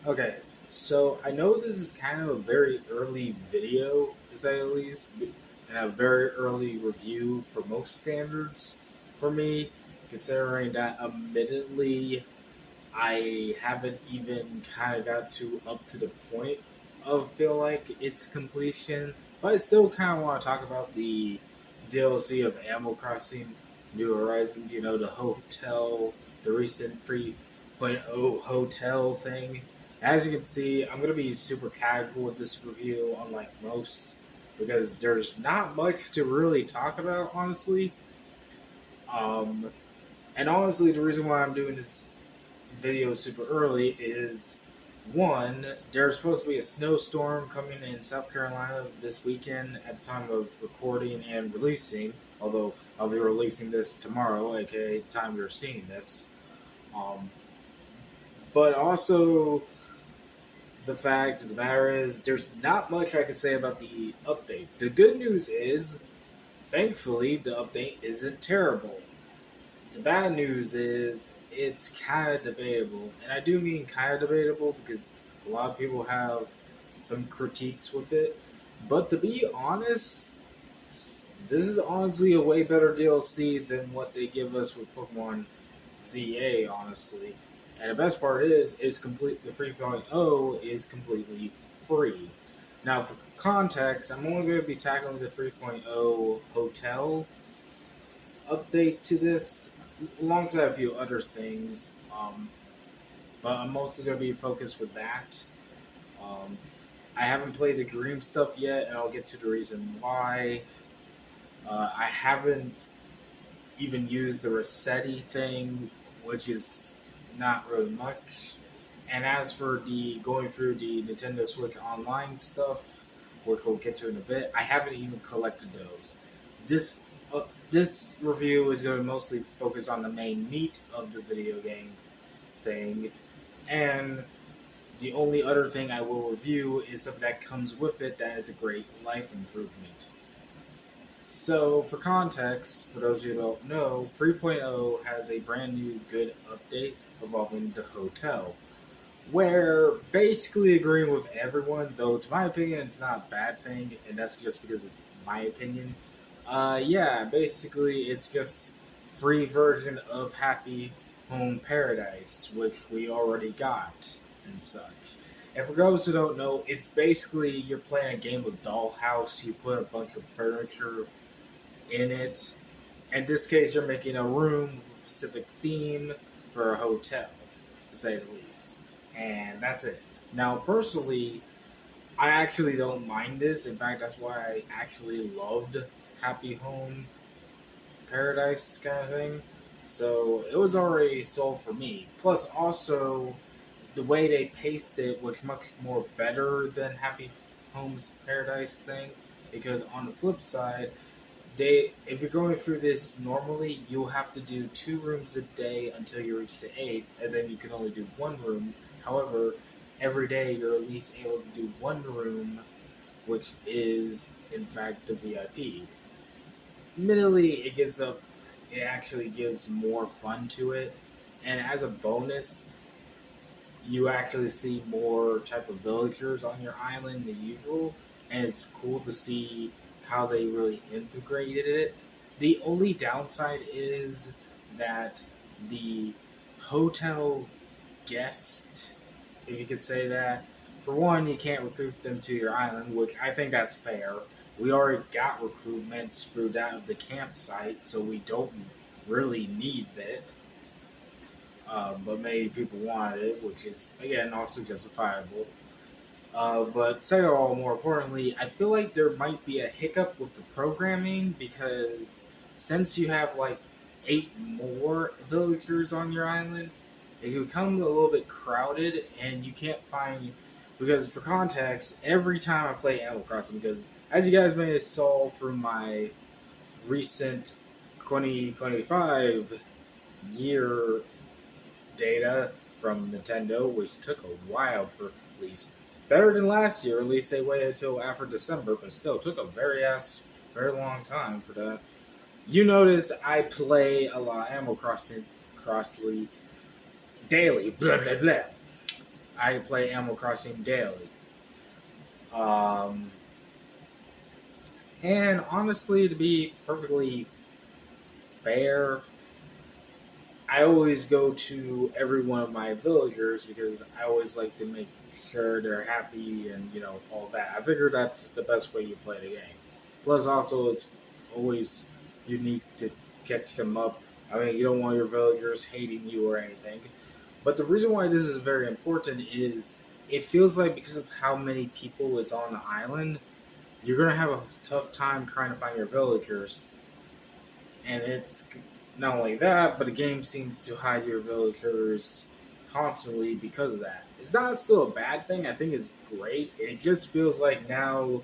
Okay, so I know this is kind of a very early video, to say the least, and a very early review for most standards for me, considering that admittedly I haven't even kind of got to up to the point of feel like its completion, but I still kind of want to talk about the DLC of Animal Crossing New Horizons. You know, the hotel, the recent 3.0 hotel thing. As you can see, I'm gonna be super casual with this review, unlike most, because there's not much to really talk about, honestly. Um, and honestly, the reason why I'm doing this video super early is one, there's supposed to be a snowstorm coming in South Carolina this weekend at the time of recording and releasing, although I'll be releasing this tomorrow, aka the time you're seeing this. Um, but also, the fact of the matter is, there's not much I can say about the update. The good news is, thankfully, the update isn't terrible. The bad news is it's kind of debatable, and I do mean kind of debatable because a lot of people have some critiques with it. But to be honest, this is honestly a way better DLC than what they give us with Pokemon ZA. Honestly, and the best part is complete. The 3.0 is completely free. Now, for context, I'm only going to be tackling the 3.0 hotel update to this alongside a few other things. But I'm mostly going to be focused with that. Um, I haven't played the Dream stuff yet, and I'll get to the reason why. I haven't even used the Resetti thing, which is not really much. And as for the going through the Nintendo Switch Online stuff, which we'll get to in a bit, I haven't even collected those. This this review is going to mostly focus on the main meat of the video game thing, and the only other thing I will review is something that comes with it that is a great life improvement. So, for context, for those who don't know, 3.0 has a brand new good update involving the hotel, where basically agreeing with everyone, though to my opinion it's not a bad thing, and that's just because it's my opinion. Yeah, basically it's just free version of Happy Home Paradise, which we already got and such. And for those who don't know, it's basically you're playing a game of Dollhouse. You put a bunch of furniture in it. In this case, you're making a room with a specific theme for a hotel, to say the least. And that's it. Now, personally, I actually don't mind this. In fact, that's why I actually loved Happy Home Paradise kind of thing. So it was already sold for me. Plus, also, the way they paced it was much more better than Happy Home's Paradise thing. Because on the flip side, if you're going through this normally, you'll have to do 2 rooms a day until you reach the 8, and then you can only do 1 room. However, every day you're at least able to do 1 room, which is in fact the VIP. Admittedly, it actually gives more fun to it, and as a bonus, you actually see more type of villagers on your island than usual, and it's cool to see how they really integrated it. The only downside is that the hotel guest, if you could say that, for one, you can't recruit them to your island, which I think that's fair. We already got recruitments through that of the campsite, so we don't really need it. But maybe people wanted it, which is again also justifiable. But second of all, more importantly, I feel like there might be a hiccup with the programming because since you have like 8 more villagers on your island, it can become a little bit crowded, and you can't find. Because for context, every time I play Animal Crossing, because as you guys may have saw from my recent 2025 year data from Nintendo, which took a while for release. Better than last year. At least they waited until after December, but still took a very long time for that. You notice I play a lot of Animal Crossing daily. Blah blah blah. I play Animal Crossing daily. Um, and honestly, to be perfectly fair, I always go to every one of my villagers because I always like to make sure they're happy and all that. I figure that's the best way you play the game. Plus, also it's always unique to catch them up. I mean, you don't want your villagers hating you or anything. But the reason why this is very important is it feels like because of how many people is on the island, you're gonna have a tough time trying to find your villagers, and it's not only that, but the game seems to hide your villagers constantly because of that. It's not still a bad thing. I think it's great. It just feels like now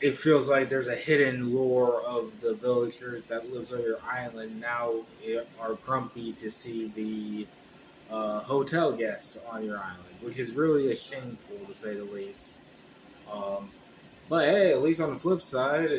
it feels like there's a hidden lore of the villagers that lives on your island now are grumpy to see the hotel guests on your island, which is really a shameful to say the least. Um, but hey, at least on the flip side,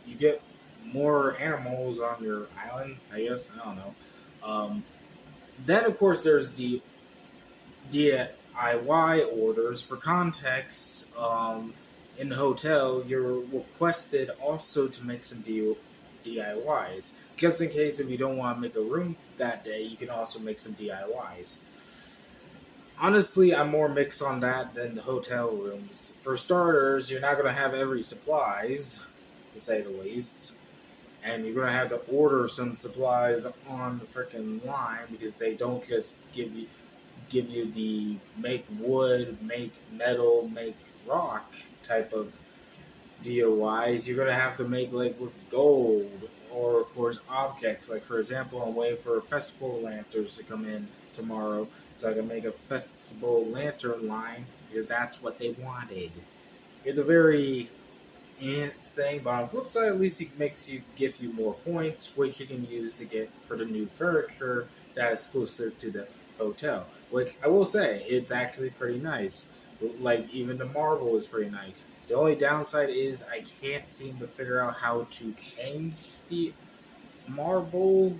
you get more animals on your island. I guess I don't know. Um, then of course there's the DIY orders. For context, in the hotel, you're requested also to make some DIYs. Just in case if you don't want to make a room that day, you can also make some DIYs. Honestly, I'm more mixed on that than the hotel rooms. For starters, you're not going to have every supplies, to say the least, and you're going to have to order some supplies on the freaking line because they don't just give you the make wood, make metal, make rock type of DOIs. You're going to have to make like with gold or of course objects. Like for example, I'm waiting for festival lanterns to come in tomorrow so I can make a festival lantern line because that's what they wanted. It's a very ants thing, but on the flip side, at least it makes you give you more points, which you can use to get for the new furniture that is closer to the hotel. Which I will say, it's actually pretty nice. Like even the marble is pretty nice. The only downside is I can't seem to figure out how to change the marble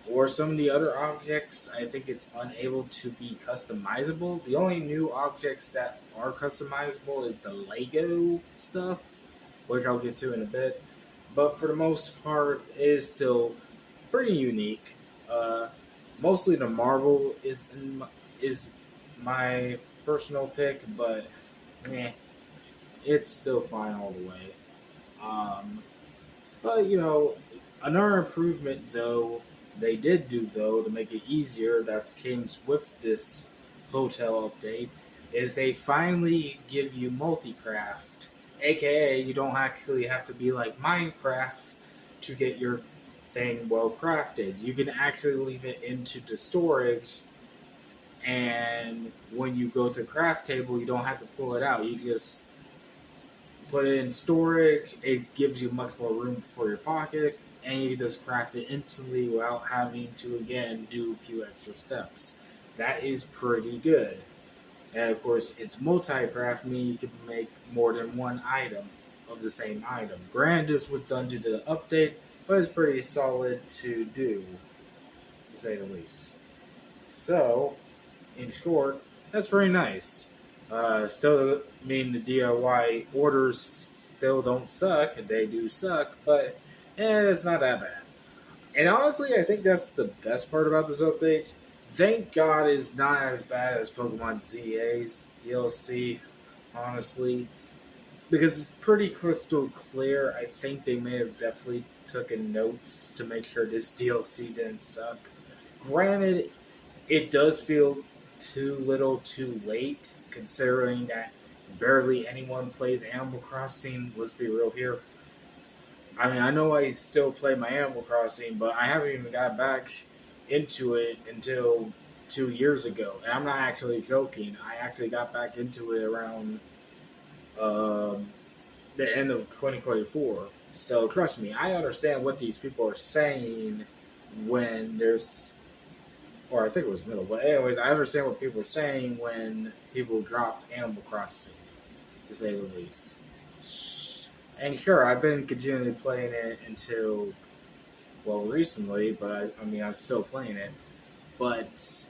or some of the other objects. I think it's unable to be customizable. The only new objects that are customizable is the Lego stuff, which I'll get to in a bit. But for the most part, it is still pretty unique. Uh, Mostly the marble is my personal pick, but eh, it's still fine all the way. Um, but another improvement though they did do though to make it easier that came with this hotel update is they finally give you multi-craft, aka you don't actually have to be like Minecraft to get your thing well crafted. You can actually leave it into the storage, and when you go to craft table, you don't have to pull it out. You just put it in storage. It gives you much more room for your pocket, and you just craft it instantly without having to again do a few extra steps. That is pretty good. And of course, it's multi-craft, meaning you can make more than one item of the same item. Granted, this was done due to the update, but it's pretty solid to do, to say the least. So, in short, that's very nice. Still doesn't mean the DIY orders still don't suck. They do suck, but it's not that bad. And honestly, I think that's the best part about this update. Thank God it's not as bad as Pokemon ZA's DLC, honestly, because it's pretty crystal clear. I think they may have definitely taken notes to make sure this DLC didn't suck. Granted, it does feel too little too late, considering that barely anyone plays Animal Crossing. Let's be real here. I mean, I know I still play my Animal Crossing, but I haven't even got back into it until 2 years ago. And I'm not actually joking. I actually got back into it around um, the end of 2024. So trust me, I understand what these people are saying when there's, or I think it was middle. But anyways, I understand what people are saying when people dropped Animal Crossing, to say the least. And sure, I've been continually playing it until well recently, but I mean I'm still playing it. But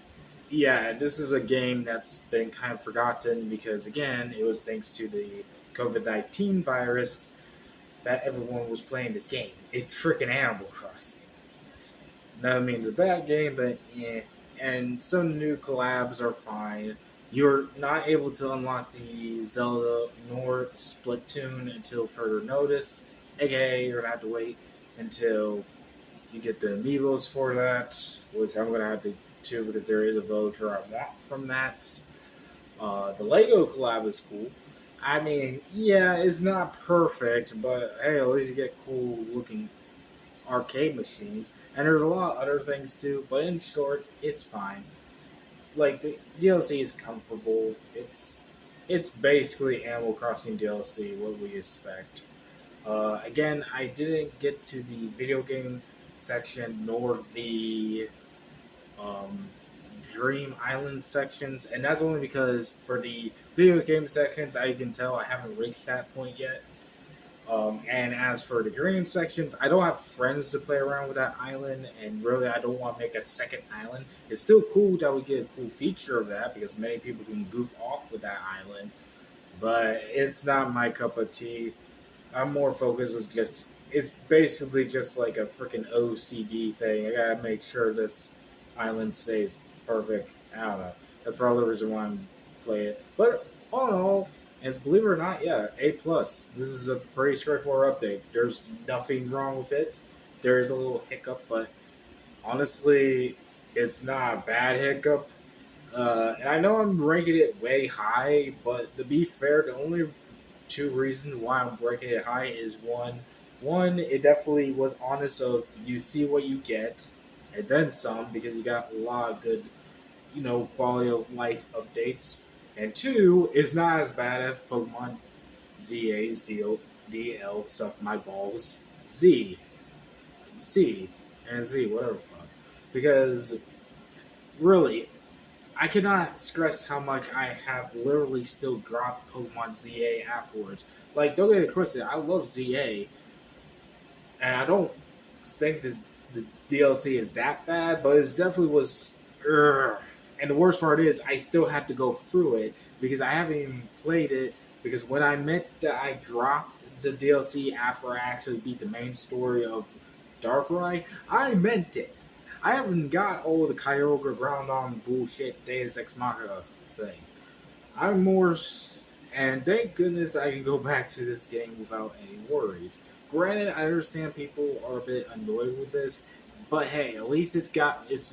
Yeah, this is a game that's been kind of forgotten because, again, it was thanks to the COVID-19 virus that everyone was playing this game. It's freaking Animal Crossing. That means a bad game, but yeah. And some new collabs are fine. You're not able to unlock the Zelda nor Splatoon until further notice. AKA, you're gonna have to wait until you get the amiibos for that, which I'm gonna have to too because there is a voucher I want from that. The Lego collab is cool. I mean, yeah, it's not perfect, but hey, at least you get cool looking arcade machines. And there's a lot of other things too, but in short, it's fine. Like the DLC is comfortable. It's basically Animal Crossing DLC, what we expect. Again, I didn't get to the video game section nor the um, Dream Island sections, and that's only because for the video game sections, I can tell I haven't reached that point yet. And as for the dream sections, I don't have friends to play around with that island, and really, I don't want to make a second island. It's still cool that we get a cool feature of that because many people can goof off with that island, but it's not my cup of tea. I'm more focused as just it's basically just like a freaking OCD thing. I gotta make sure this island stays perfect. I don't know. That's probably the reason why I'm playing it. But all in all, and believe it or not, yeah, A plus. This is a pretty straightforward update. There's nothing wrong with it. There is a little hiccup, but honestly, it's not a bad hiccup. And I know I'm ranking it way high, but to be fair, the only two reasons why I'm ranking it high is one, it definitely was honest of you see what you get, and then some because you got a lot of good, quality of life updates. And two, it's not as bad as Pokemon ZA's DL suck my balls Z C and Z whatever fuck because really I cannot stress how much I have literally still dropped Pokemon ZA afterwards. Like, don't get it twisted, I love ZA, and I don't think that the DLC is that bad, but it definitely was. Ugh. And the worst part is, I still have to go through it because I haven't even played it. Because when I meant that I dropped the DLC after I actually beat the main story of Darkrai, I meant it. I haven't got all the Kyogre Groundon bullshit Deus Ex Machina thing. I'm more, and thank goodness I can go back to this game without any worries. Granted, I understand people are a bit annoyed with this, but hey, at least it's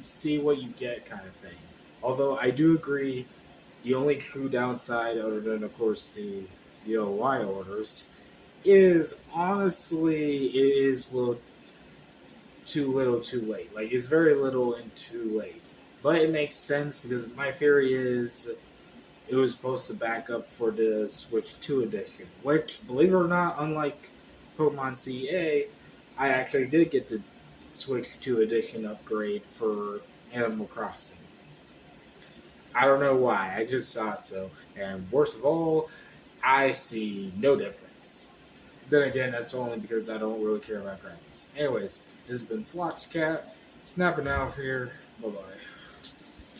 see what you get kind of thing. Although I do agree, the only true downside, other than of course the DOY orders, is honestly it is little too late. Like it's very little and too late. But it makes sense because my theory is it was supposed to back up for the Switch 2 edition, which, believe it or not, unlike Pokemon CA, I actually did get the Switch 2 edition upgrade for Animal Crossing. I don't know why, I just thought so. And worst of all, I see no difference. Then again, that's only because I don't really care about graphics. Anyways, this has been Floxcat, snapping out here. Bye bye.